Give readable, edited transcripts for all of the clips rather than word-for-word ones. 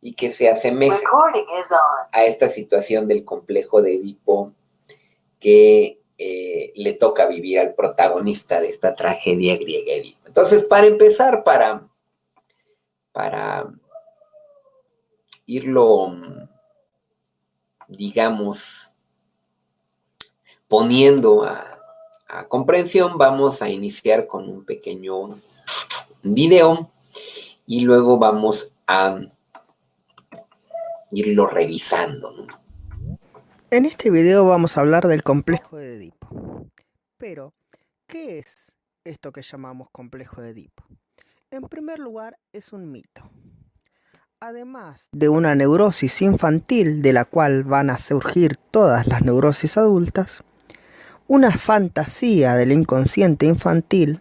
y que se asemeja a esta situación del complejo de Edipo que le toca vivir al protagonista de esta tragedia griega, Edipo. Entonces, para empezar, para irlo, digamos, poniendo a comprensión, vamos a iniciar con un pequeño video y luego vamos a irlo revisando, ¿no? En este video vamos a hablar del complejo de Edipo. Pero, ¿qué es esto que llamamos complejo de Edipo? En primer lugar, es un mito. Además de una neurosis infantil de la cual van a surgir todas las neurosis adultas, una fantasía del inconsciente infantil,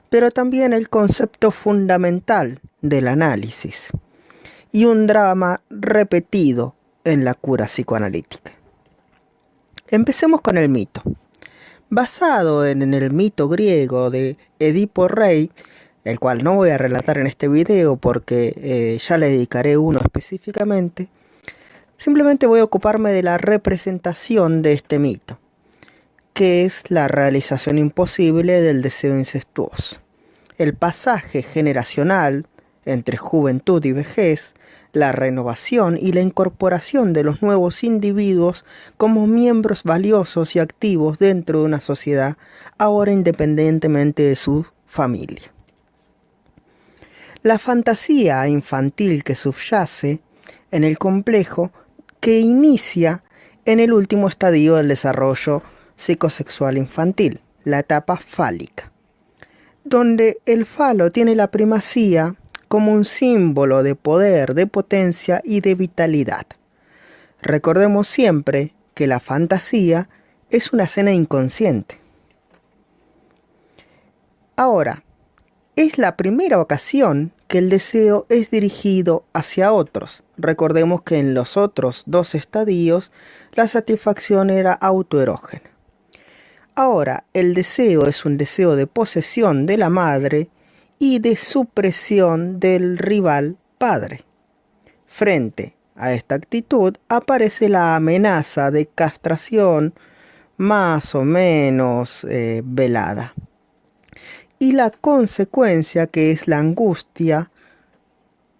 pero también el concepto fundamental del análisis y un drama repetido en la cura psicoanalítica. Empecemos con el mito. Basado en el mito griego de Edipo Rey, el cual no voy a relatar en este video porque ya le dedicaré uno específicamente, simplemente voy a ocuparme de la representación de este mito, que es la realización imposible del deseo incestuoso. El pasaje generacional entre juventud y vejez, la renovación y la incorporación de los nuevos individuos como miembros valiosos y activos dentro de una sociedad, ahora independientemente de su familia. La fantasía infantil que subyace en el complejo que inicia en el último estadio del desarrollo psicosexual infantil, la etapa fálica, donde el falo tiene la primacía como un símbolo de poder, de potencia y de vitalidad. Recordemos siempre que la fantasía es una escena inconsciente. Ahora, es la primera ocasión que el deseo es dirigido hacia otros. Recordemos que en los otros dos estadios la satisfacción era autoerógena. Ahora, el deseo es un deseo de posesión de la madre y de supresión del rival padre. Frente a esta actitud aparece la amenaza de castración más o menos velada. Y la consecuencia que es la angustia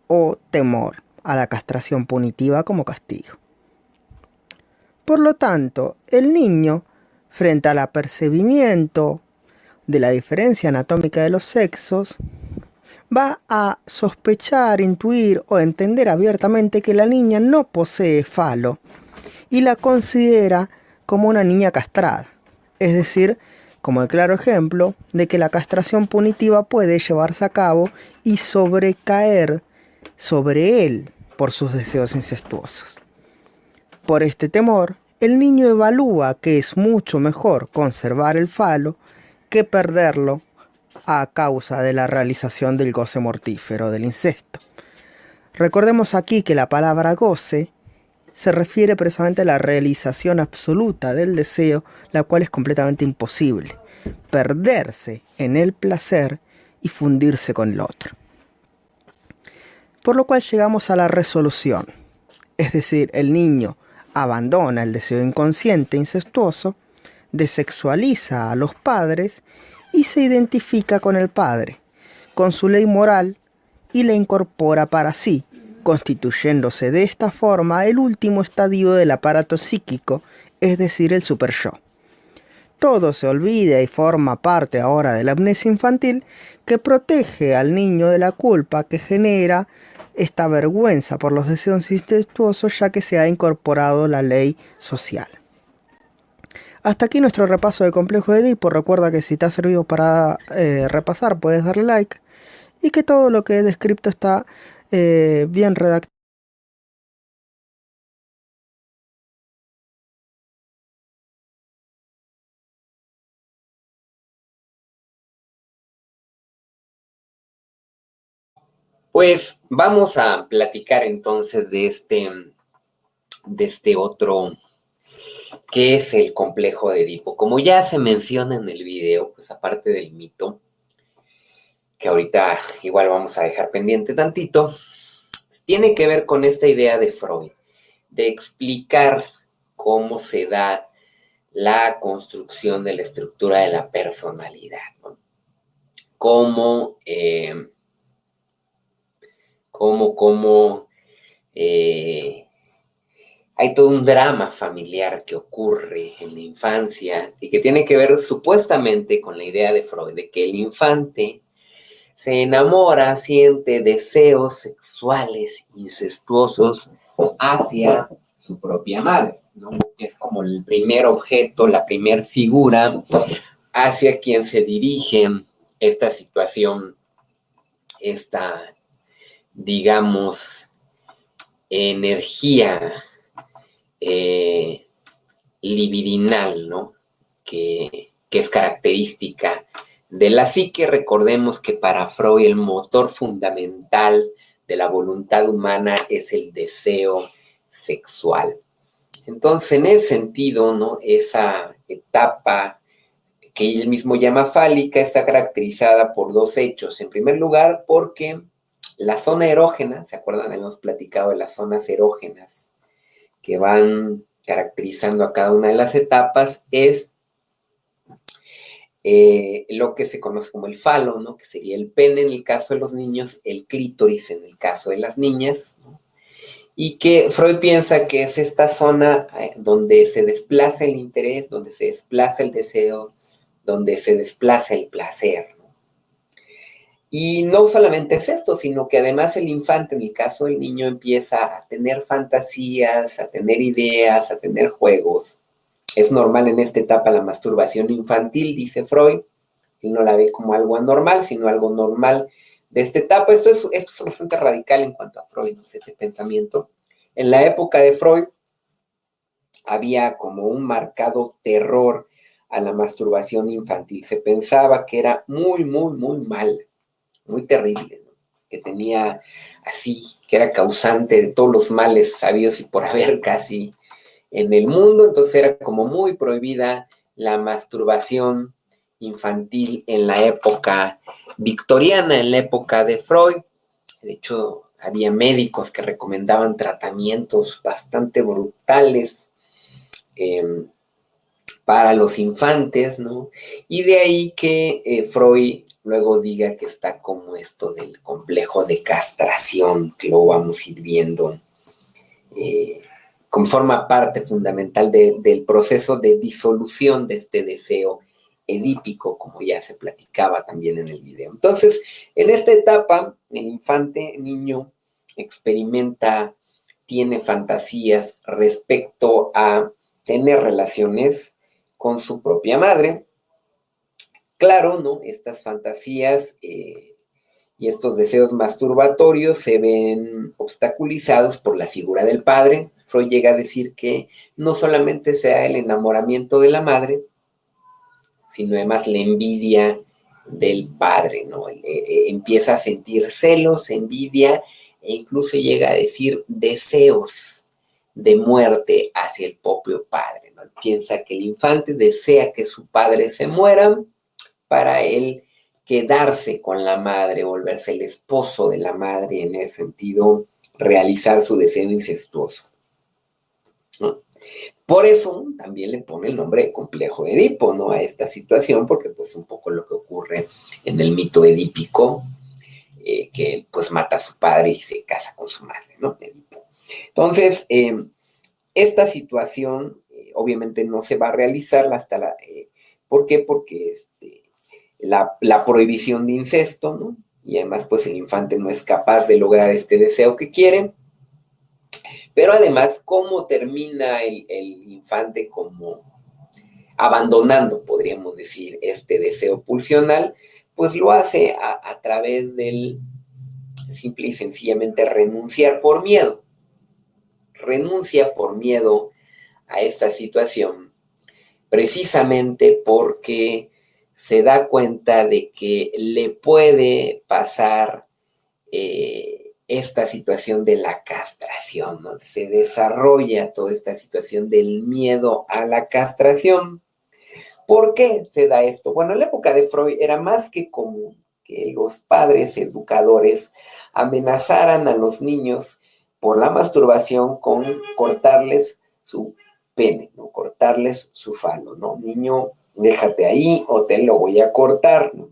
o temor a la castración punitiva como castigo. Por lo tanto, el niño, frente al apercibimiento de la diferencia anatómica de los sexos, va a sospechar, intuir o entender abiertamente que la niña no posee falo y la considera como una niña castrada, es decir, como el claro ejemplo de que la castración punitiva puede llevarse a cabo y sobrecaer sobre él por sus deseos incestuosos. Por este temor, el niño evalúa que es mucho mejor conservar el falo que perderlo a causa de la realización del goce mortífero del incesto. Recordemos aquí que la palabra goce se refiere precisamente a la realización absoluta del deseo, la cual es completamente imposible. Perderse en el placer y fundirse con el otro. Por lo cual llegamos a la resolución. Es decir, el niño abandona el deseo inconsciente incestuoso, desexualiza a los padres y se identifica con el padre, con su ley moral y la incorpora para sí, constituyéndose de esta forma el último estadio del aparato psíquico, es decir, el super-yo. Todo se olvida y forma parte ahora de la amnesia infantil que protege al niño de la culpa que genera esta vergüenza por los deseos incestuosos, ya que se ha incorporado la ley social. Hasta aquí nuestro repaso de complejo de Edipo. Recuerda que si te ha servido para repasar puedes darle like y que todo lo que he descrito está bien redactado. Pues vamos a platicar entonces de este otro, que es el complejo de Edipo. Como ya se menciona en el video, pues aparte del mito, que ahorita igual vamos a dejar pendiente tantito, tiene que ver con esta idea de Freud, de explicar cómo se da la construcción de la estructura de la personalidad, ¿no? Cómo, hay todo un drama familiar que ocurre en la infancia y que tiene que ver supuestamente con la idea de Freud, de que el infante se enamora, siente deseos sexuales incestuosos hacia su propia madre, ¿no? Es como el primer objeto, la primer figura hacia quien se dirige esta situación, esta, digamos, energía libidinal, ¿no? Que es característica de la psique. Recordemos que para Freud el motor fundamental de la voluntad humana es el deseo sexual. Entonces, en ese sentido, ¿no? Esa etapa que él mismo llama fálica está caracterizada por dos hechos. En primer lugar, porque la zona erógena, ¿se acuerdan? Hemos platicado de las zonas erógenas que van caracterizando a cada una de las etapas, es lo que se conoce como el falo, ¿no? Que sería el pene en el caso de los niños, el clítoris en el caso de las niñas, ¿no? Y que Freud piensa que es esta zona donde se desplaza el interés, donde se desplaza el deseo, donde se desplaza el placer, ¿no? Y no solamente es esto, sino que además el infante, en el caso del niño, empieza a tener fantasías, a tener ideas, a tener juegos. Es normal en esta etapa la masturbación infantil, dice Freud. Él no la ve como algo anormal, sino algo normal de esta etapa. Esto es bastante radical en cuanto a Freud, ¿no? Este pensamiento. En la época de Freud había como un marcado terror a la masturbación infantil. Se pensaba que era muy, muy, muy mal, muy terrible, ¿no? Que tenía así, que era causante de todos los males sabidos y por haber casi en el mundo. Entonces era como muy prohibida la masturbación infantil en la época victoriana, en la época de Freud. De hecho, había médicos que recomendaban tratamientos bastante brutales para los infantes, ¿no? Y de ahí que Freud luego diga que está como esto del complejo de castración, que lo vamos a ir viendo, como forma parte fundamental del proceso de disolución de este deseo edípico, como ya se platicaba también en el video. Entonces, en esta etapa, el infante, niño, experimenta, tiene fantasías respecto a tener relaciones con su propia madre. Claro, ¿no? Estas fantasías y estos deseos masturbatorios se ven obstaculizados por la figura del padre. Freud llega a decir que no solamente se da el enamoramiento de la madre, sino además la envidia del padre, ¿no? Empieza a sentir celos, envidia e incluso llega a decir deseos de muerte hacia el propio padre, ¿no? Piensa que el infante desea que su padre se muera para él quedarse con la madre, volverse el esposo de la madre, en ese sentido, realizar su deseo incestuoso, ¿no? Por eso también le pone el nombre de complejo de Edipo, ¿no? A esta situación, porque pues un poco lo que ocurre en el mito edípico, que él pues mata a su padre y se casa con su madre, ¿no? Edipo. Entonces, esta situación obviamente no se va a realizar hasta la... ¿por qué? Porque la prohibición de incesto, ¿no? Y además pues el infante no es capaz de lograr este deseo que quiere. Pero además, ¿cómo termina el infante como abandonando, podríamos decir, este deseo pulsional? Pues lo hace a través del simple y sencillamente renunciar por miedo. Renuncia por miedo a esta situación, precisamente porque se da cuenta de que le puede pasar esta situación de la castración, ¿no? Se desarrolla toda esta situación del miedo a la castración. ¿Por qué se da esto? Bueno, en la época de Freud era más que común que los padres educadores amenazaran a los niños por la masturbación con cortarles su pene, ¿no? Cortarles su falo, ¿no? Niño, déjate ahí o te lo voy a cortar, ¿no?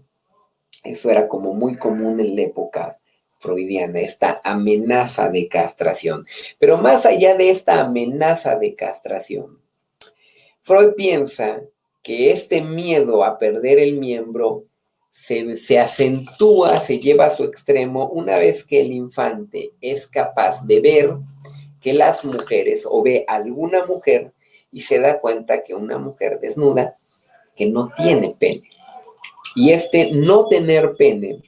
Eso era como muy común en la época freudiana, esta amenaza de castración. Pero más allá de esta amenaza de castración, Freud piensa que este miedo a perder el miembro se acentúa, se lleva a su extremo una vez que el infante es capaz de ver que las mujeres o ve a alguna mujer y se da cuenta que una mujer desnuda que no tiene pene. Y este no tener pene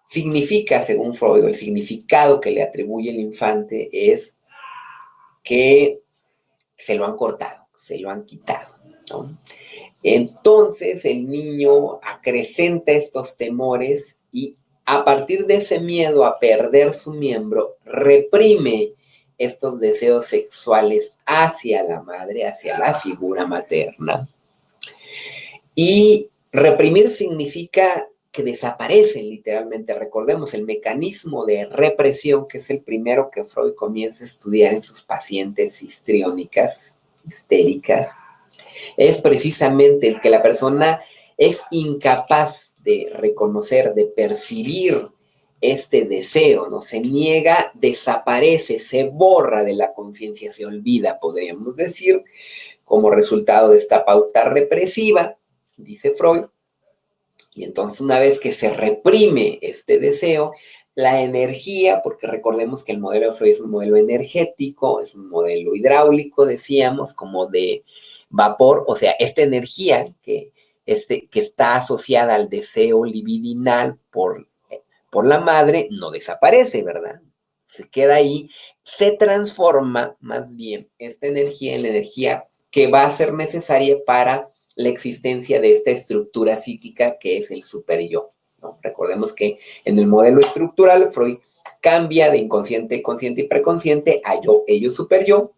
significa, según Freud, el significado que le atribuye el infante es que se lo han cortado, se lo han quitado, ¿no? Entonces el niño acrecenta estos temores y a partir de ese miedo a perder su miembro, reprime estos deseos sexuales hacia la madre, hacia la figura materna. Y reprimir significa que desaparecen literalmente. Recordemos el mecanismo de represión, que es el primero que Freud comienza a estudiar en sus pacientes histriónicas, histéricas, es precisamente el que la persona es incapaz de reconocer, de percibir este deseo, ¿no? Se niega, desaparece, se borra de la conciencia, se olvida, podríamos decir, como resultado de esta pauta represiva, dice Freud. Y entonces una vez que se reprime este deseo, la energía, porque recordemos que el modelo de Freud es un modelo energético, es un modelo hidráulico, decíamos, como de vapor, o sea, esta energía que está asociada al deseo libidinal por la madre no desaparece, ¿verdad? Se queda ahí, se transforma más bien esta energía en la energía que va a ser necesaria para la existencia de esta estructura psíquica que es el superyo, ¿no? Recordemos que en el modelo estructural Freud cambia de inconsciente, consciente y preconsciente a yo, ello, superyo,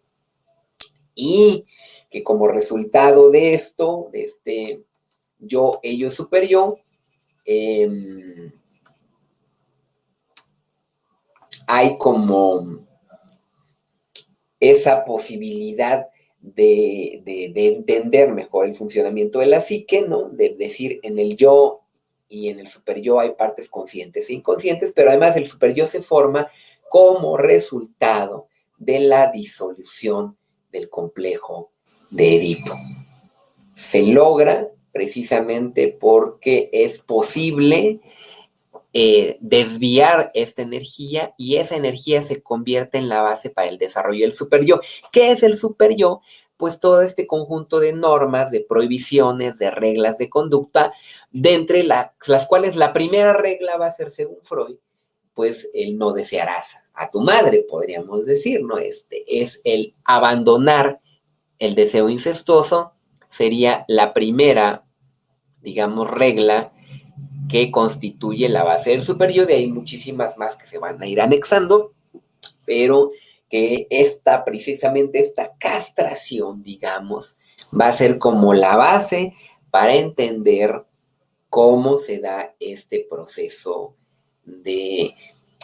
y que como resultado de esto, de este yo, ello, superyo, hay como esa posibilidad de entender mejor el funcionamiento de la psique, ¿no? De decir, en el yo y en el superyo hay partes conscientes e inconscientes, pero además el superyo se forma como resultado de la disolución del complejo de Edipo. Se logra precisamente porque es posible desviar esta energía y esa energía se convierte en la base para el desarrollo del superyo. ¿Qué es el superyo? Pues todo este conjunto de normas, de prohibiciones, de reglas de conducta, de entre las cuales la primera regla va a ser, según Freud, pues el no desearás a tu madre, podríamos decir, ¿no? Es el abandonar el deseo incestuoso, sería la primera, digamos, regla que constituye la base del superyo. De ahí muchísimas más que se van a ir anexando, pero que precisamente esta castración, digamos, va a ser como la base para entender cómo se da este proceso de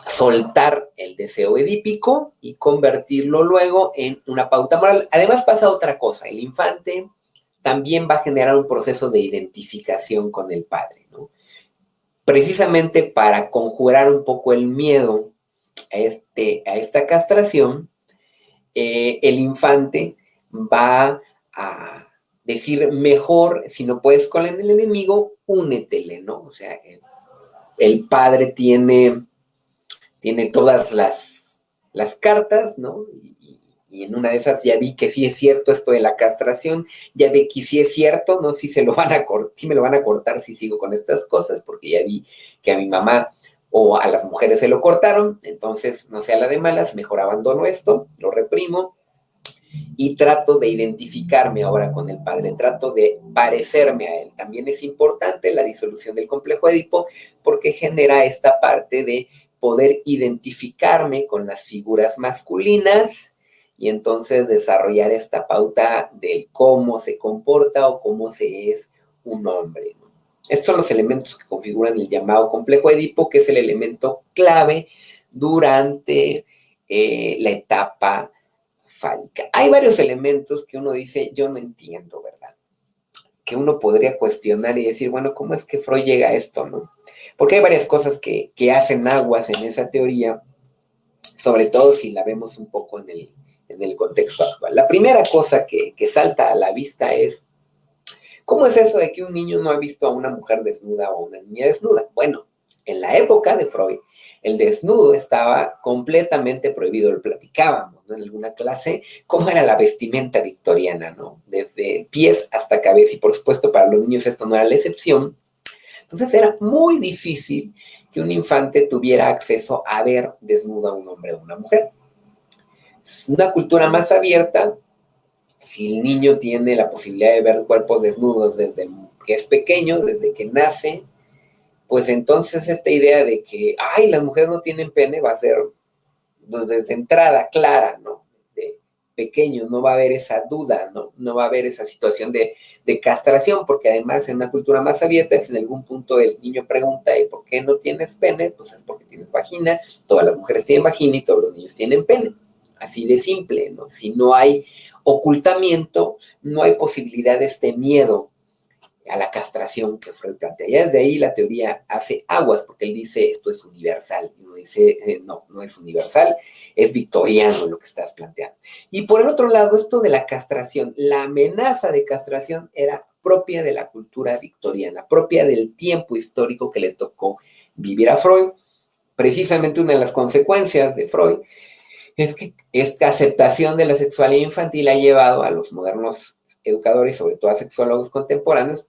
soltar el deseo edípico y convertirlo luego en una pauta moral. Además pasa otra cosa, el infante también va a generar un proceso de identificación con el padre, ¿no? Precisamente para conjurar un poco el miedo a esta castración, el infante va a decir, mejor, si no puedes con el enemigo, únetele, ¿no? O sea, el padre tiene todas las cartas, ¿no? Y en una de esas ya vi que sí es cierto esto de la castración, ya vi que sí es cierto, ¿no? Sí, sí me lo van a cortar si sigo con estas cosas, porque ya vi que a mi mamá o a las mujeres se lo cortaron, entonces no sea la de malas, mejor abandono esto, lo reprimo y trato de identificarme ahora con el padre, trato de parecerme a él. También es importante la disolución del complejo de Edipo porque genera esta parte de poder identificarme con las figuras masculinas y entonces desarrollar esta pauta del cómo se comporta o cómo se es un hombre, ¿no? Estos son los elementos que configuran el llamado complejo de Edipo, que es el elemento clave durante la etapa fálica. Hay varios elementos que uno dice, yo no entiendo, ¿verdad? Que uno podría cuestionar y decir, bueno, ¿cómo es que Freud llega a esto, no? Porque hay varias cosas que hacen aguas en esa teoría, sobre todo si la vemos un poco en el contexto actual. La primera cosa que salta a la vista es, ¿cómo es eso de que un niño no ha visto a una mujer desnuda o a una niña desnuda? Bueno, en la época de Freud, el desnudo estaba completamente prohibido, lo platicábamos, ¿no? En alguna clase, cómo era la vestimenta victoriana, ¿no? Desde pies hasta cabeza, y por supuesto para los niños esto no era la excepción. Entonces era muy difícil que un infante tuviera acceso a ver desnudo a un hombre o una mujer. Una cultura más abierta, si el niño tiene la posibilidad de ver cuerpos desnudos desde que es pequeño, desde que nace, pues entonces esta idea de que, ay, las mujeres no tienen pene va a ser, pues desde entrada clara, ¿no? De pequeño, no va a haber esa duda, ¿no? No va a haber esa situación de castración, porque además en una cultura más abierta, si en algún punto el niño pregunta, ¿y por qué no tienes pene? Pues es porque tienes vagina, todas las mujeres tienen vagina y todos los niños tienen pene. Así de simple, ¿no? Si no hay ocultamiento, no hay posibilidad de este miedo a la castración que Freud plantea. Ya desde ahí la teoría hace aguas, porque él dice esto es universal. Y uno dice, no, no es universal, es victoriano lo que estás planteando. Y por el otro lado, esto de la castración, la amenaza de castración era propia de la cultura victoriana, propia del tiempo histórico que le tocó vivir a Freud. Precisamente una de las consecuencias de Freud es que esta aceptación de la sexualidad infantil ha llevado a los modernos educadores, sobre todo a sexólogos contemporáneos,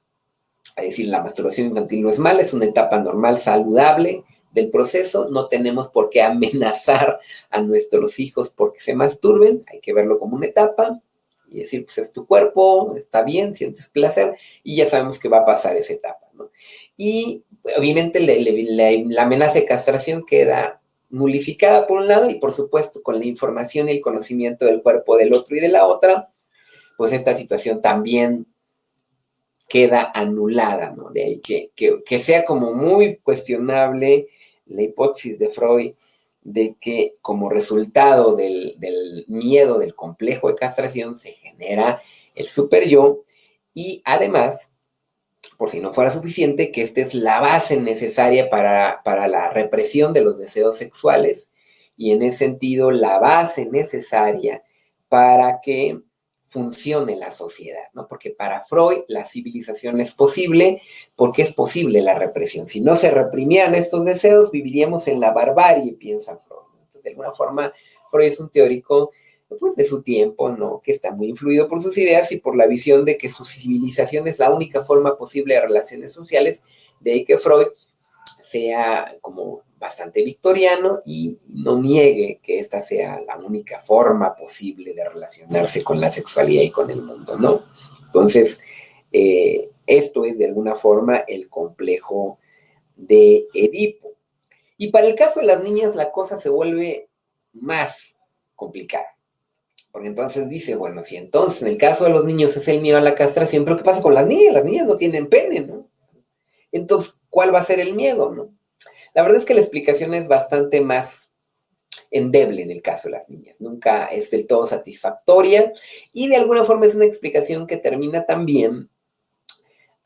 a decir, la masturbación infantil no es mala, es una etapa normal, saludable del proceso, no tenemos por qué amenazar a nuestros hijos porque se masturben, hay que verlo como una etapa y decir, pues es tu cuerpo, está bien, sientes placer y ya sabemos que va a pasar esa etapa, ¿no? Y obviamente la amenaza de castración queda nulificada por un lado y por supuesto con la información y el conocimiento del cuerpo del otro y de la otra, pues esta situación también queda anulada, ¿no? De ahí que sea como muy cuestionable la hipótesis de Freud de que como resultado del miedo, del complejo de castración, se genera el superyo y además, por si no fuera suficiente, que esta es la base necesaria para la represión de los deseos sexuales y en ese sentido la base necesaria para que funcione la sociedad, ¿no? Porque para Freud la civilización es posible porque es posible la represión. Si no se reprimieran estos deseos, viviríamos en la barbarie, piensa Freud. Entonces, de alguna forma, Freud es un teórico pues, de su tiempo, ¿no? Que está muy influido por sus ideas y por la visión de que su civilización es la única forma posible de relaciones sociales, de ahí que Freud sea como bastante victoriano y no niegue que esta sea la única forma posible de relacionarse con la sexualidad y con el mundo, ¿no? Entonces, esto es de alguna forma el complejo de Edipo. Y para el caso de las niñas la cosa se vuelve más complicada. Porque entonces dice, bueno, si entonces en el caso de los niños es el miedo a la castración, pero ¿qué pasa con las niñas? Las niñas no tienen pene, ¿no? Entonces, ¿cuál va a ser el miedo, no? La verdad es que la explicación es bastante más endeble en el caso de las niñas. Nunca es del todo satisfactoria y de alguna forma es una explicación que termina también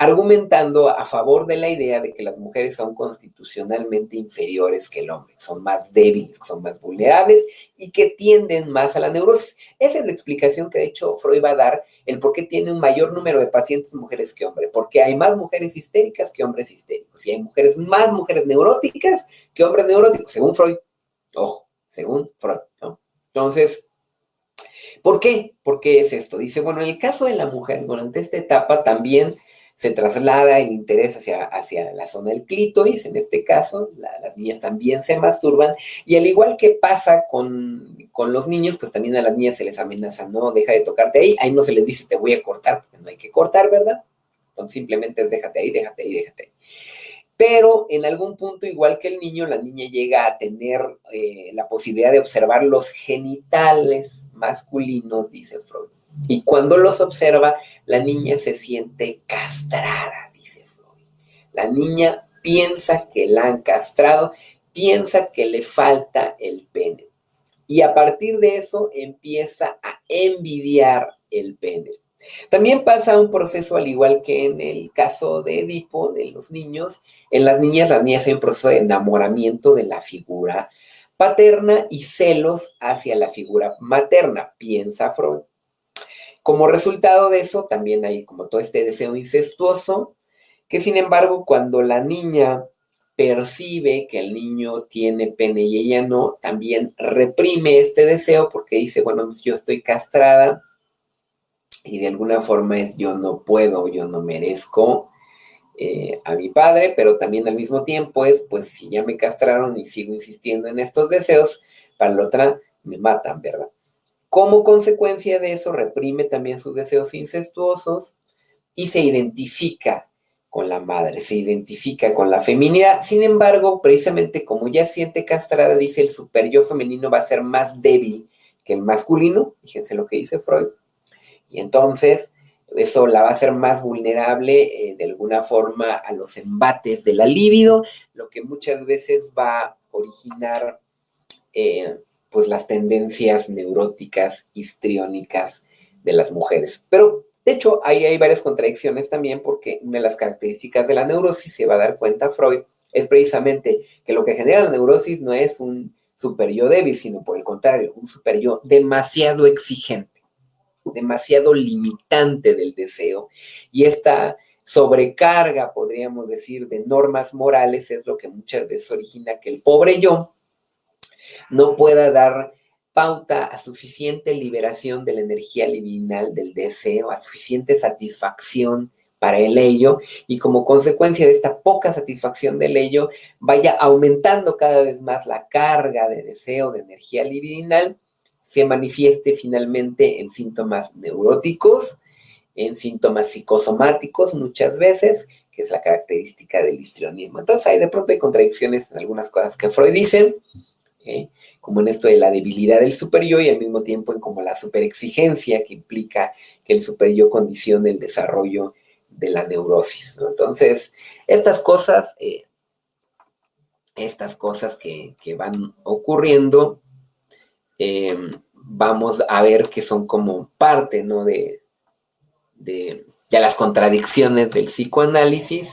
argumentando a favor de la idea de que las mujeres son constitucionalmente inferiores que el hombre, son más débiles, son más vulnerables y que tienden más a la neurosis. Esa es la explicación que de hecho Freud va a dar, el por qué tiene un mayor número de pacientes mujeres que hombres, porque hay más mujeres histéricas que hombres histéricos y hay más mujeres neuróticas que hombres neuróticos, según Freud. Ojo, según Freud, ¿no? Entonces, ¿por qué? ¿Por qué es esto? Dice, bueno, en el caso de la mujer, durante esta etapa también se traslada el interés hacia la zona del clítoris, en este caso, las niñas también se masturban, y al igual que pasa con los niños, pues también a las niñas se les amenaza, no, deja de tocarte ahí no se les dice te voy a cortar, porque no hay que cortar, ¿verdad? Entonces simplemente déjate ahí, déjate ahí, déjate ahí. Pero en algún punto, igual que el niño, la niña llega a tener la posibilidad de observar los genitales masculinos, dice Freud. Y cuando los observa, la niña se siente castrada, dice Freud. La niña piensa que la han castrado, piensa que le falta el pene. Y a partir de eso empieza a envidiar el pene. También pasa un proceso al igual que en el caso de Edipo, de los niños. En las niñas hay un proceso de enamoramiento de la figura paterna y celos hacia la figura materna, piensa Freud. Como resultado de eso, también hay como todo este deseo incestuoso, que sin embargo, cuando la niña percibe que el niño tiene pene y ella no, también reprime este deseo porque dice, bueno, yo estoy castrada y de alguna forma es yo no puedo, yo no merezco a mi padre, pero también al mismo tiempo es, pues si ya me castraron y sigo insistiendo en estos deseos, para la otra me matan, ¿verdad? Como consecuencia de eso, reprime también sus deseos incestuosos y se identifica con la madre, se identifica con la feminidad. Sin embargo, precisamente como ya siente castrada, dice el superyo femenino va a ser más débil que el masculino, fíjense lo que dice Freud, y entonces eso la va a hacer más vulnerable de alguna forma a los embates de la libido, lo que muchas veces va a originar pues las tendencias neuróticas, histriónicas de las mujeres. Pero de hecho ahí hay varias contradicciones también porque una de las características de la neurosis, se va a dar cuenta Freud, es precisamente que lo que genera la neurosis no es un superyo débil, sino por el contrario, un superyo demasiado exigente, demasiado limitante del deseo, y esta sobrecarga, podríamos decir, de normas morales es lo que muchas veces origina que el pobre yo no pueda dar pauta a suficiente liberación de la energía libidinal del deseo, a suficiente satisfacción para el ello, y como consecuencia de esta poca satisfacción del ello, vaya aumentando cada vez más la carga de deseo, de energía libidinal, se manifieste finalmente en síntomas neuróticos, en síntomas psicosomáticos muchas veces, que es la característica del histrionismo. Entonces, de pronto hay contradicciones en algunas cosas que Freud dice, como en esto de la debilidad del superyo y al mismo tiempo en como la superexigencia que implica que el superyo condicione el desarrollo de la neurosis, ¿no? Entonces, estas cosas que van ocurriendo, vamos a ver que son como parte, ¿no? de ya las contradicciones del psicoanálisis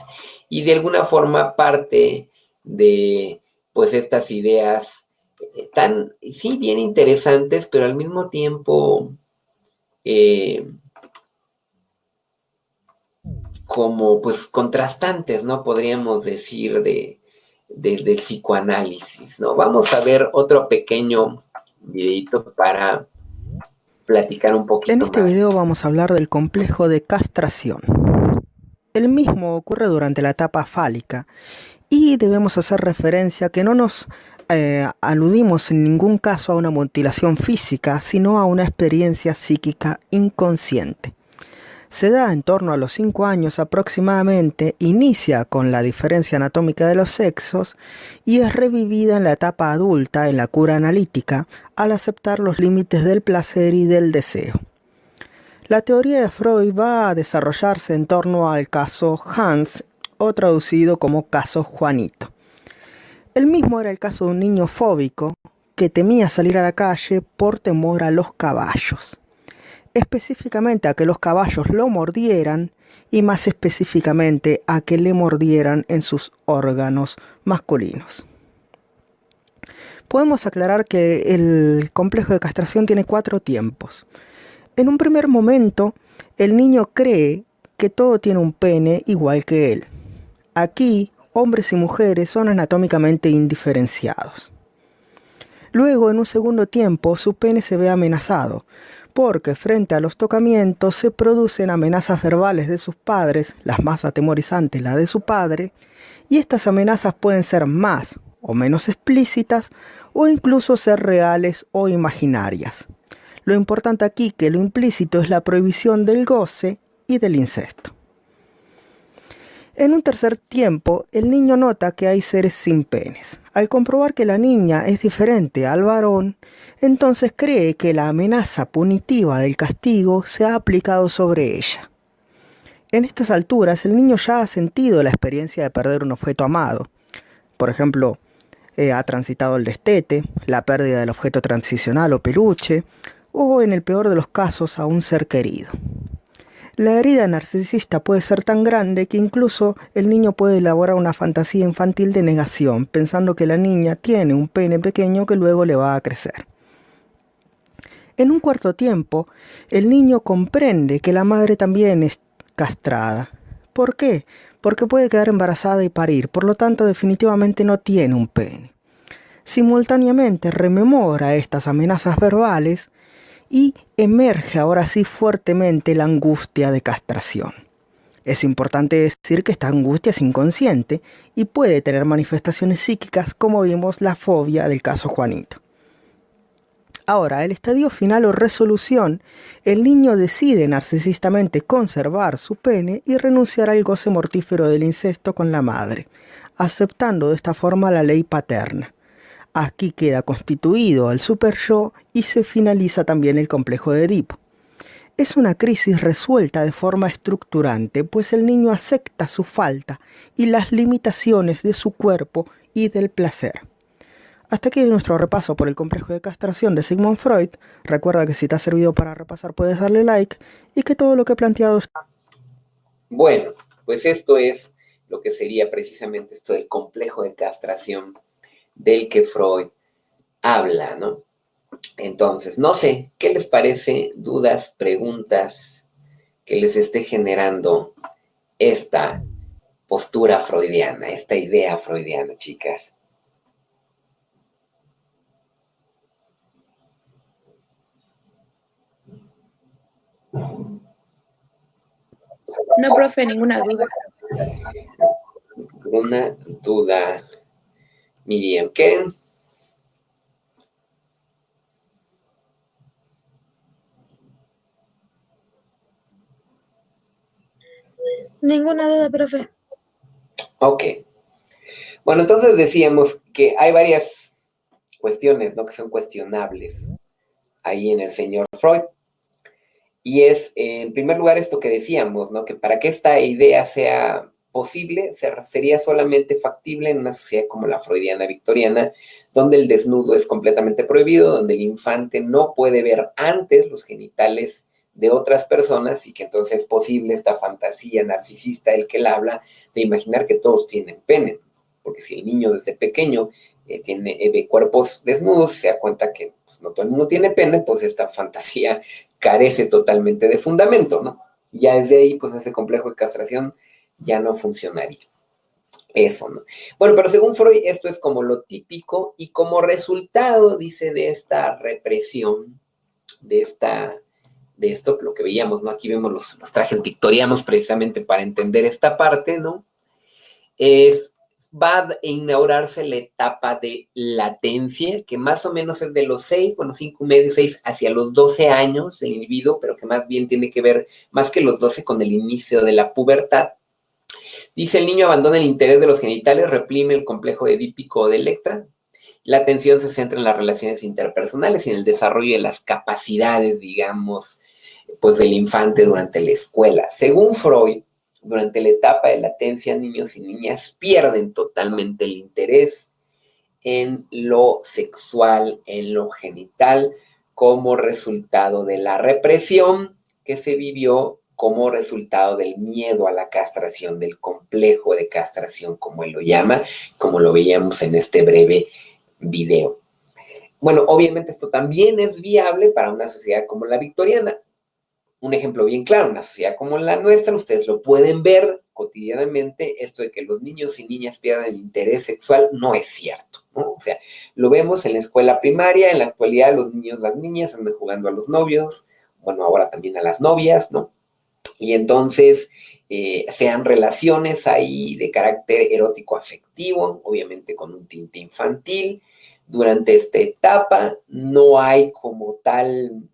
y de alguna forma parte de pues estas ideas tan, sí, bien interesantes, pero al mismo tiempo como pues contrastantes, ¿no? Podríamos decir del psicoanálisis, ¿no? Vamos a ver otro pequeño videito para platicar un En poquito este más. video vamos a hablar del complejo de castración. El mismo ocurre durante la etapa fálica y debemos hacer referencia que no nos aludimos en ningún caso a una mutilación física, sino a una experiencia psíquica inconsciente. Se da en torno a los 5 años aproximadamente, inicia con la diferencia anatómica de los sexos y es revivida en la etapa adulta en la cura analítica al aceptar los límites del placer y del deseo. La teoría de Freud va a desarrollarse en torno al caso Hans, o traducido como caso Juanito. El mismo era el caso de un niño fóbico que temía salir a la calle por temor a los caballos. Específicamente a que los caballos lo mordieran y más específicamente a que le mordieran en sus órganos masculinos. Podemos aclarar que el complejo de castración tiene 4 tiempos. En un primer momento, el niño cree que todo tiene un pene igual que él. Aquí, hombres y mujeres son anatómicamente indiferenciados. Luego, en un segundo tiempo, su pene se ve amenazado, porque frente a los tocamientos se producen amenazas verbales de sus padres, las más atemorizantes la de su padre, y estas amenazas pueden ser más o menos explícitas o incluso ser reales o imaginarias. Lo importante aquí que lo implícito es la prohibición del goce y del incesto. En un tercer tiempo, el niño nota que hay seres sin penes. Al comprobar que la niña es diferente al varón, entonces cree que la amenaza punitiva del castigo se ha aplicado sobre ella. En estas alturas, el niño ya ha sentido la experiencia de perder un objeto amado. Por ejemplo, ha transitado el destete, la pérdida del objeto transicional o peluche, o en el peor de los casos, a un ser querido. La herida narcisista puede ser tan grande que incluso el niño puede elaborar una fantasía infantil de negación, pensando que la niña tiene un pene pequeño que luego le va a crecer. En un cuarto tiempo, el niño comprende que la madre también es castrada. ¿Por qué? Porque puede quedar embarazada y parir, por lo tanto definitivamente no tiene un pene. Simultáneamente rememora estas amenazas verbales y emerge ahora sí fuertemente la angustia de castración. Es importante decir que esta angustia es inconsciente y puede tener manifestaciones psíquicas como vimos la fobia del caso Juanito. Ahora, el estadio final o resolución, el niño decide narcisistamente conservar su pene y renunciar al goce mortífero del incesto con la madre, aceptando de esta forma la ley paterna. Aquí queda constituido el super yo y se finaliza también el complejo de Edipo. Es una crisis resuelta de forma estructurante, pues el niño acepta su falta y las limitaciones de su cuerpo y del placer. Hasta aquí nuestro repaso por el complejo de castración de Sigmund Freud. Recuerda que si te ha servido para repasar puedes darle like y que todo lo que he planteado está... Bueno, pues esto es lo que sería precisamente esto del complejo de castración del que Freud habla, ¿no? Entonces, no sé, ¿qué les parece? ¿Dudas, preguntas que les esté generando esta postura freudiana, esta idea freudiana, chicas? No, profe, ninguna duda. ¿Alguna duda, Miriam? ¿Qué? Ninguna duda, profe. Ok. Bueno, entonces decíamos que hay varias cuestiones, ¿no? Que son cuestionables ahí en el señor Freud. Y es, en primer lugar, esto que decíamos, ¿no? Que para que esta idea sea posible, sería solamente factible en una sociedad como la freudiana victoriana, donde el desnudo es completamente prohibido, donde el infante no puede ver antes los genitales de otras personas y que entonces es posible esta fantasía narcisista del que él habla de imaginar que todos tienen pene, porque si el niño desde pequeño ve cuerpos desnudos, se da cuenta que pues, no todo el mundo tiene pene, pues esta fantasía carece totalmente de fundamento, ¿no? Ya desde ahí, pues ese complejo de castración ya no funcionaría. Eso, ¿no? Bueno, pero según Freud, esto es como lo típico y como resultado, dice, de esta represión, de esto, lo que veíamos, ¿no? Aquí vemos los trajes victorianos precisamente para entender esta parte, ¿no? Va a inaugurarse la etapa de latencia, que más o menos es de los 5 y medio, 6, hacia los 12 años el individuo, pero que más bien tiene que ver, más que los 12, con el inicio de la pubertad. Dice, el niño abandona el interés de los genitales, reprime el complejo edípico o de Electra. La atención se centra en las relaciones interpersonales y en el desarrollo de las capacidades, digamos, pues del infante durante la escuela. Según Freud, durante la etapa de latencia, niños y niñas pierden totalmente el interés en lo sexual, en lo genital, como resultado de la represión que se vivió como resultado del miedo a la castración, del complejo de castración, como él lo llama, como lo veíamos en este breve video. Bueno, obviamente esto también es viable para una sociedad como la victoriana. Un ejemplo bien claro, una sociedad como la nuestra, ustedes lo pueden ver cotidianamente, esto de que los niños y niñas pierdan el interés sexual no es cierto, ¿no? O sea, lo vemos en la escuela primaria, en la actualidad los niños, las niñas andan jugando a los novios, bueno, ahora también a las novias, ¿no? Y entonces sean relaciones ahí de carácter erótico afectivo, obviamente con un tinte infantil. Durante esta etapa no hay como tal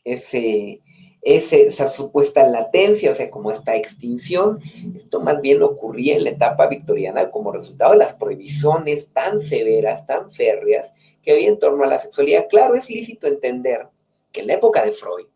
esa supuesta latencia, o sea, como esta extinción. Esto más bien ocurría en la etapa victoriana como resultado de las prohibiciones tan severas, tan férreas, que había en torno a la sexualidad. Claro, es lícito entender que en la época de Freud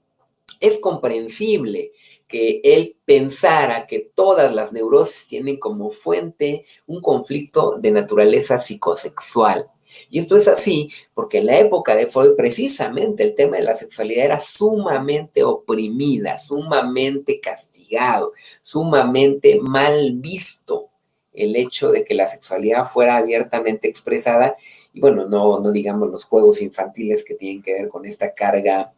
es comprensible que él pensara que todas las neurosis tienen como fuente un conflicto de naturaleza psicosexual. Y esto es así porque en la época de Freud precisamente el tema de la sexualidad era sumamente oprimida, sumamente castigado, sumamente mal visto el hecho de que la sexualidad fuera abiertamente expresada. Y bueno, no digamos los juegos infantiles que tienen que ver con esta carga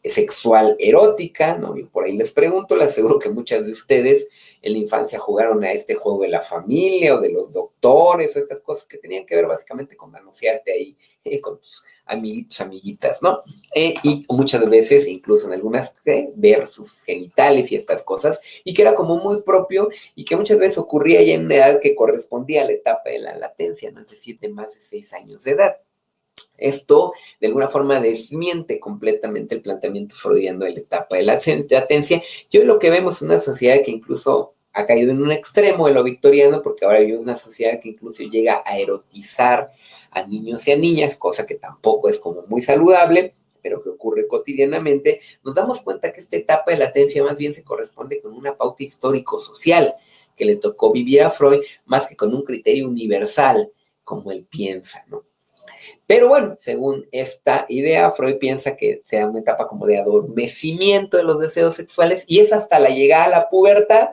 sexual erótica, ¿no? Y por ahí les pregunto, les aseguro que muchas de ustedes en la infancia jugaron a este juego de la familia o de los doctores o estas cosas que tenían que ver básicamente con manosearte ahí con tus amiguitos, amiguitas, ¿no? Y muchas veces, incluso en algunas, ver sus genitales y estas cosas, y que era como muy propio y que muchas veces ocurría ya en una edad que correspondía a la etapa de la latencia, ¿no? Es decir, de más de 6 años de edad. Esto, de alguna forma, desmiente completamente el planteamiento freudiano de la etapa de la latencia. Y hoy lo que vemos es una sociedad que incluso ha caído en un extremo de lo victoriano, porque ahora hay una sociedad que incluso llega a erotizar a niños y a niñas, cosa que tampoco es como muy saludable, pero que ocurre cotidianamente. Nos damos cuenta que esta etapa de latencia más bien se corresponde con una pauta histórico-social que le tocó vivir a Freud, más que con un criterio universal, como él piensa, ¿no? Pero bueno, según esta idea, Freud piensa que se da una etapa como de adormecimiento de los deseos sexuales y es hasta la llegada a la pubertad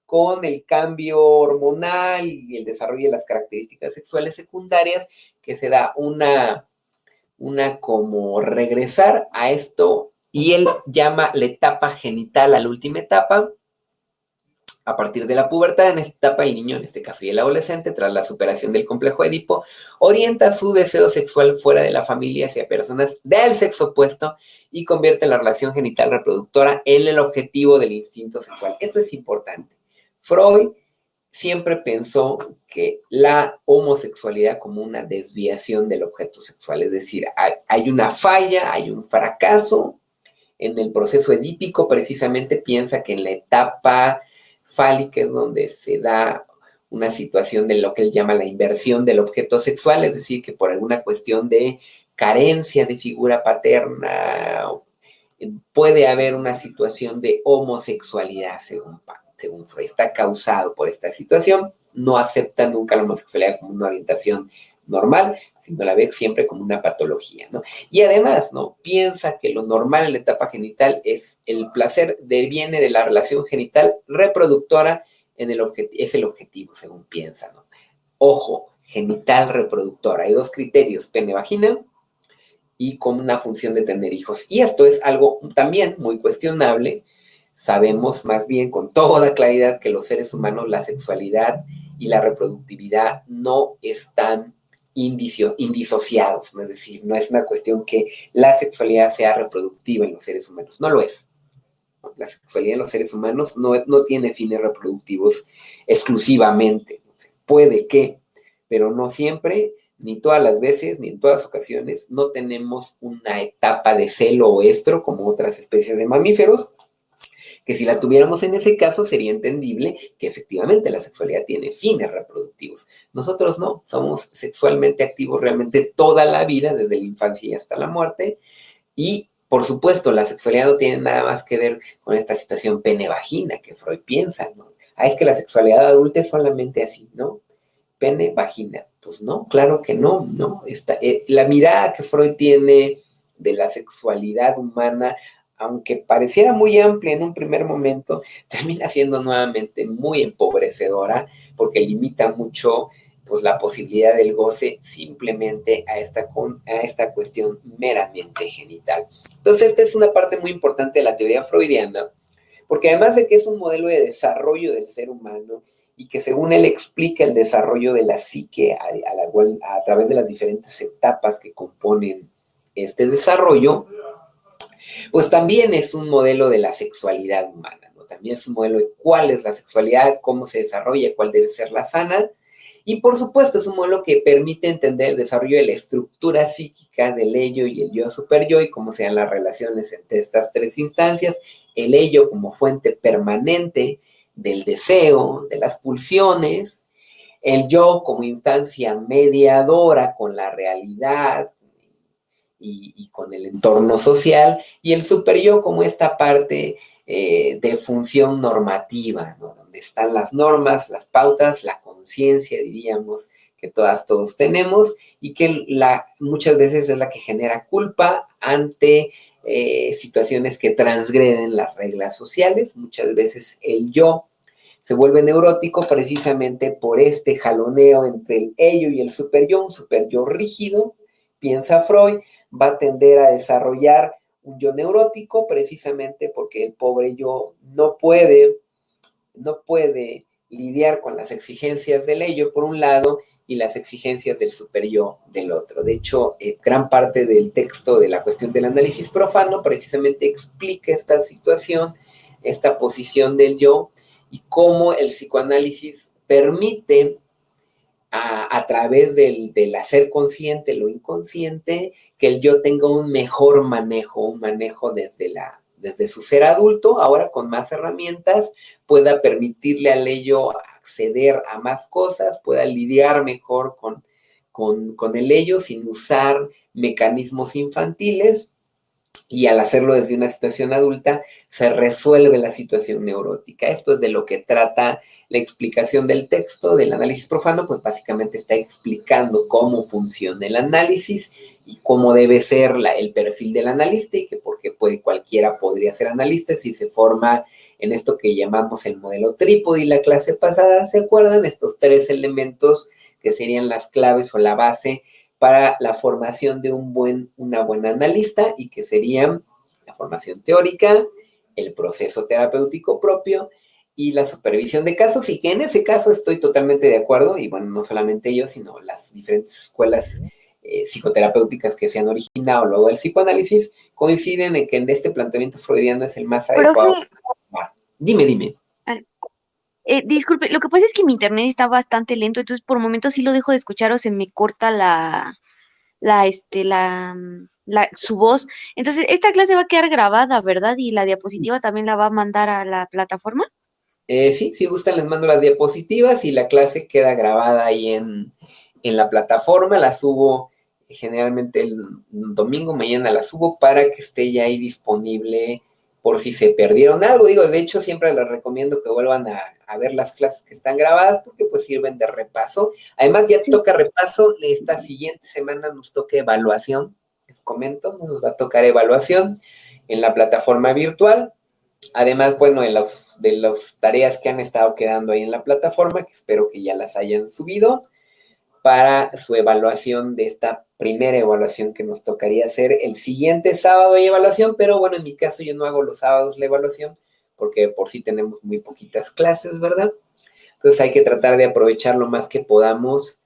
con el cambio hormonal y el desarrollo de las características sexuales secundarias que se da una como regresar a esto y él llama la etapa genital a la última etapa. A partir de la pubertad, en esta etapa, el niño, en este caso y el adolescente, tras la superación del complejo de Edipo, orienta su deseo sexual fuera de la familia hacia personas del sexo opuesto y convierte la relación genital reproductora en el objetivo del instinto sexual. Esto es importante. Freud siempre pensó que la homosexualidad como una desviación del objeto sexual, es decir, hay una falla, hay un fracaso en el proceso edípico, precisamente piensa que en la etapa fálica es donde se da una situación de lo que él llama la inversión del objeto sexual, es decir, que por alguna cuestión de carencia de figura paterna puede haber una situación de homosexualidad, según Freud. Está causado por esta situación, no acepta nunca la homosexualidad como una orientación normal, sino la ve siempre como una patología, ¿no? Y además, ¿no? Piensa que lo normal en la etapa genital es el placer viene de la relación genital reproductora es el objetivo, según piensa, ¿no? Ojo, genital reproductora. Hay 2 criterios, pene-vagina y con una función de tener hijos. Y esto es algo también muy cuestionable. Sabemos más bien con toda claridad que los seres humanos, la sexualidad y la reproductividad no están indisociados, ¿no? Es decir, no es una cuestión que la sexualidad sea reproductiva en los seres humanos, no lo es. La sexualidad en los seres humanos no tiene fines reproductivos exclusivamente. Puede que, pero no siempre, ni todas las veces, ni en todas ocasiones, no tenemos una etapa de celo o estro como otras especies de mamíferos, que si la tuviéramos en ese caso sería entendible que efectivamente la sexualidad tiene fines reproductivos. Nosotros no, somos sexualmente activos realmente toda la vida, desde la infancia y hasta la muerte, y por supuesto la sexualidad no tiene nada más que ver con esta situación pene-vagina que Freud piensa, ¿no? Es que la sexualidad adulta es solamente así, ¿no? Pene-vagina. Pues no, claro que no, ¿no? La mirada que Freud tiene de la sexualidad humana, aunque pareciera muy amplia en un primer momento, termina siendo nuevamente muy empobrecedora porque limita mucho pues, la posibilidad del goce simplemente a esta cuestión meramente genital. Entonces, esta es una parte muy importante de la teoría freudiana, porque además de que es un modelo de desarrollo del ser humano y que según él explica el desarrollo de la psique a través de las diferentes etapas que componen este desarrollo, pues también es un modelo de la sexualidad humana, ¿no? También es un modelo de cuál es la sexualidad, cómo se desarrolla, cuál debe ser la sana. Y por supuesto es un modelo que permite entender el desarrollo de la estructura psíquica del ello y el yo superyo y cómo se dan las relaciones entre estas 3 instancias. El ello como fuente permanente del deseo, de las pulsiones. El yo como instancia mediadora con la realidad, y con el entorno social, y el superyo como esta parte de función normativa, ¿no? Donde están las normas, las pautas, la conciencia, diríamos, que todos tenemos, y que muchas veces es la que genera culpa ante situaciones que transgreden las reglas sociales. Muchas veces el yo se vuelve neurótico precisamente por este jaloneo entre el ello y el superyo, un superyo rígido, piensa Freud, va a tender a desarrollar un yo neurótico precisamente porque el pobre yo no puede lidiar con las exigencias del ello por un lado y las exigencias del superyo del otro. De hecho, gran parte del texto de la cuestión del análisis profano precisamente explica esta situación, esta posición del yo, y cómo el psicoanálisis permite a través del hacer consciente lo inconsciente, que el yo tenga un mejor manejo, un manejo desde su ser adulto, ahora con más herramientas, pueda permitirle al ello acceder a más cosas, pueda lidiar mejor con el ello sin usar mecanismos infantiles, y al hacerlo desde una situación adulta se resuelve la situación neurótica. Esto es de lo que trata la explicación del texto del análisis profano, pues básicamente está explicando cómo funciona el análisis y cómo debe ser el perfil del analista, y que porque cualquiera podría ser analista si se forma en esto que llamamos el modelo trípode. Y la clase pasada, ¿se acuerdan? Estos 3 elementos que serían las claves o la base para la formación de una buena analista, y que serían la formación teórica, el proceso terapéutico propio y la supervisión de casos, y que en ese caso estoy totalmente de acuerdo, y bueno, no solamente yo, sino las diferentes escuelas psicoterapéuticas que se han originado luego del psicoanálisis coinciden en que en este planteamiento freudiano es el más adecuado. Profe, Dime. disculpe, lo que pasa es que mi internet está bastante lento, entonces por momentos sí lo dejo de escuchar o se me corta su voz. Entonces, esta clase va a quedar grabada, ¿verdad? Y la diapositiva también la va a mandar a la plataforma. Sí, si gustan les mando las diapositivas y la clase queda grabada ahí en la plataforma. La subo generalmente el domingo, mañana la subo para que esté ya ahí disponible por si se perdieron algo. Digo, de hecho siempre les recomiendo que vuelvan a ver las clases que están grabadas, porque pues sirven de repaso. Además ya toca repaso, esta siguiente semana nos toca evaluación, les comento, nos va a tocar evaluación en la plataforma virtual. Además, bueno, de las tareas que han estado quedando ahí en la plataforma, que espero que ya las hayan subido, para su evaluación de esta primera evaluación que nos tocaría hacer el siguiente sábado de evaluación, pero bueno, en mi caso yo no hago los sábados la evaluación, porque por sí tenemos muy poquitas clases, ¿verdad? Entonces hay que tratar de aprovechar lo más que podamos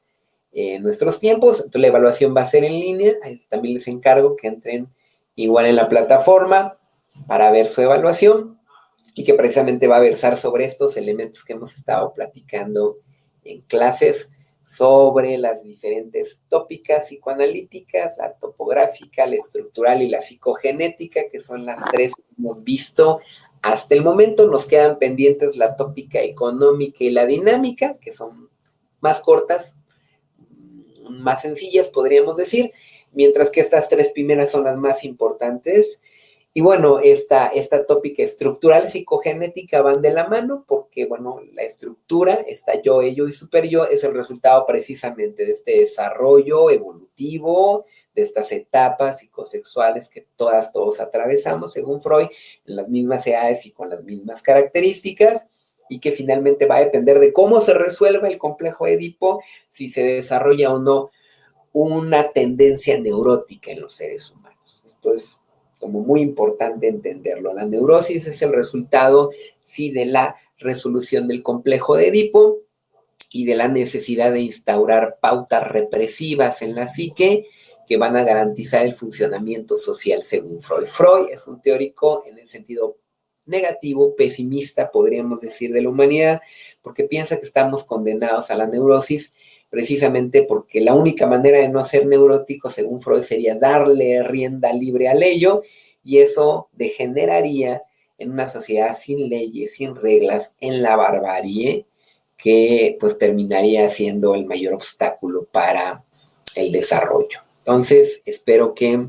nuestros tiempos. Entonces la evaluación va a ser en línea, ahí también les encargo que entren igual en la plataforma para ver su evaluación, y que precisamente va a versar sobre estos elementos que hemos estado platicando en clases, sobre las diferentes tópicas psicoanalíticas, la topográfica, la estructural y la psicogenética, que son las 3 que hemos visto hasta el momento. Nos quedan pendientes la tópica económica y la dinámica, que son más cortas, más sencillas, podríamos decir, mientras que estas 3 primeras son las más importantes. Y bueno, esta tópica estructural psicogenética van de la mano, porque bueno, la estructura, esta yo, ello y superyo, es el resultado precisamente de este desarrollo evolutivo, de estas etapas psicosexuales que todos atravesamos, según Freud, en las mismas edades y con las mismas características, y que finalmente va a depender de cómo se resuelva el complejo de Edipo, si se desarrolla o no una tendencia neurótica en los seres humanos. Esto es como muy importante entenderlo. La neurosis es el resultado, sí, de la resolución del complejo de Edipo y de la necesidad de instaurar pautas represivas en la psique que van a garantizar el funcionamiento social, según Freud. Freud es un teórico en el sentido negativo, pesimista, podríamos decir, de la humanidad, porque piensa que estamos condenados a la neurosis, precisamente porque la única manera de no ser neurótico, según Freud, sería darle rienda libre al ello, y eso degeneraría en una sociedad sin leyes, sin reglas, en la barbarie, que pues terminaría siendo el mayor obstáculo para el desarrollo. Entonces, espero que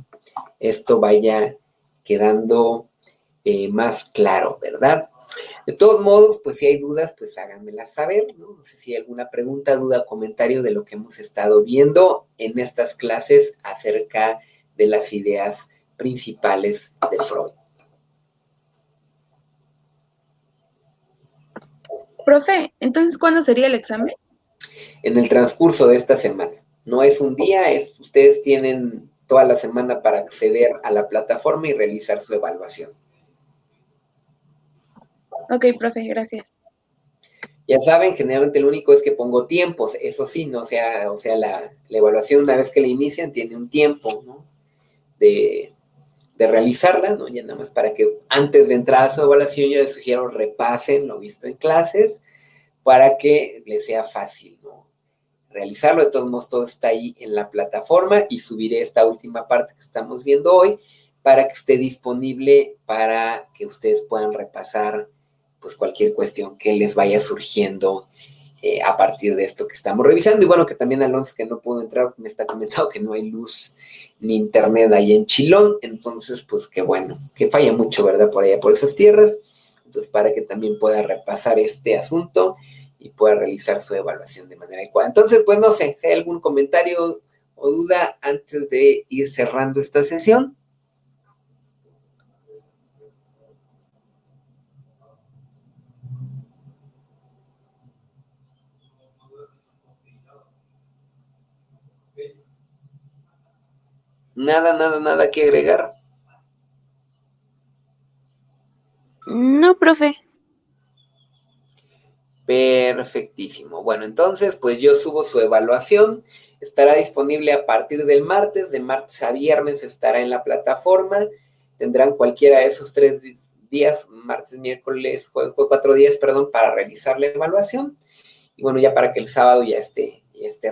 esto vaya quedando más claro, ¿verdad? De todos modos, pues si hay dudas, pues háganmelas saber, ¿no? No sé si hay alguna pregunta, duda, comentario de lo que hemos estado viendo en estas clases acerca de las ideas principales de Freud. Profe, entonces, ¿cuándo sería el examen? En el transcurso de esta semana. No es un día, ustedes tienen toda la semana para acceder a la plataforma y realizar su evaluación. Ok, profe, gracias. Ya saben, generalmente lo único es que pongo tiempos, eso sí, ¿no? O sea la evaluación una vez que la inician tiene un tiempo, ¿no? De realizarla, ¿no? Ya nada más para que antes de entrar a su evaluación yo les sugiero repasen lo visto en clases para que les sea fácil, ¿no? Realizarlo. De todos modos, todo está ahí en la plataforma y subiré esta última parte que estamos viendo hoy para que esté disponible para que ustedes puedan repasar pues cualquier cuestión que les vaya surgiendo a partir de esto que estamos revisando. Y bueno, que también Alonso, que no pudo entrar, me está comentando que no hay luz ni internet ahí en Chilón, entonces pues que bueno, que falla mucho, ¿verdad? Por allá, por esas tierras, entonces para que también pueda repasar este asunto y pueda realizar su evaluación de manera adecuada. Entonces, pues no sé, si hay algún comentario o duda antes de ir cerrando esta sesión. Nada que agregar. No, profe. Perfectísimo. Bueno, entonces, pues yo subo su evaluación. Estará disponible a partir del martes. De martes a viernes estará en la plataforma. Tendrán cualquiera de esos 3 días, martes, miércoles, jueves, 4 días, perdón, para realizar la evaluación. Y bueno, ya para que el sábado ya esté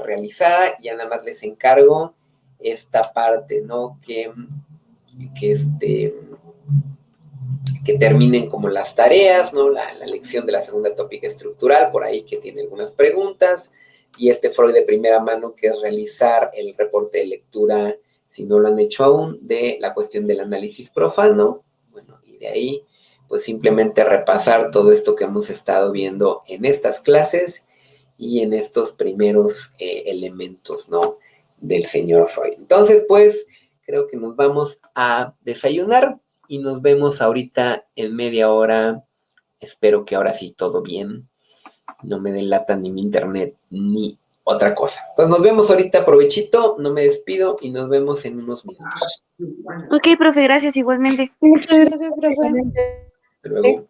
realizada, ya nada más les encargo esta parte, ¿no? Que terminen como las tareas, ¿no? La lección de la segunda tópica estructural, por ahí que tiene algunas preguntas, y Freud de primera mano, que es realizar el reporte de lectura, si no lo han hecho aún, de la cuestión del análisis profano, bueno, y de ahí, pues simplemente repasar todo esto que hemos estado viendo en estas clases y en estos primeros elementos, ¿no? Del señor Freud. Entonces, pues, creo que nos vamos a desayunar y nos vemos ahorita en media hora. Espero que ahora sí todo bien. No me delata ni mi internet ni otra cosa. Pues nos vemos ahorita, provechito, no me despido y nos vemos en unos minutos. Ok, profe, gracias igualmente. Muchas gracias, profe. Hasta luego.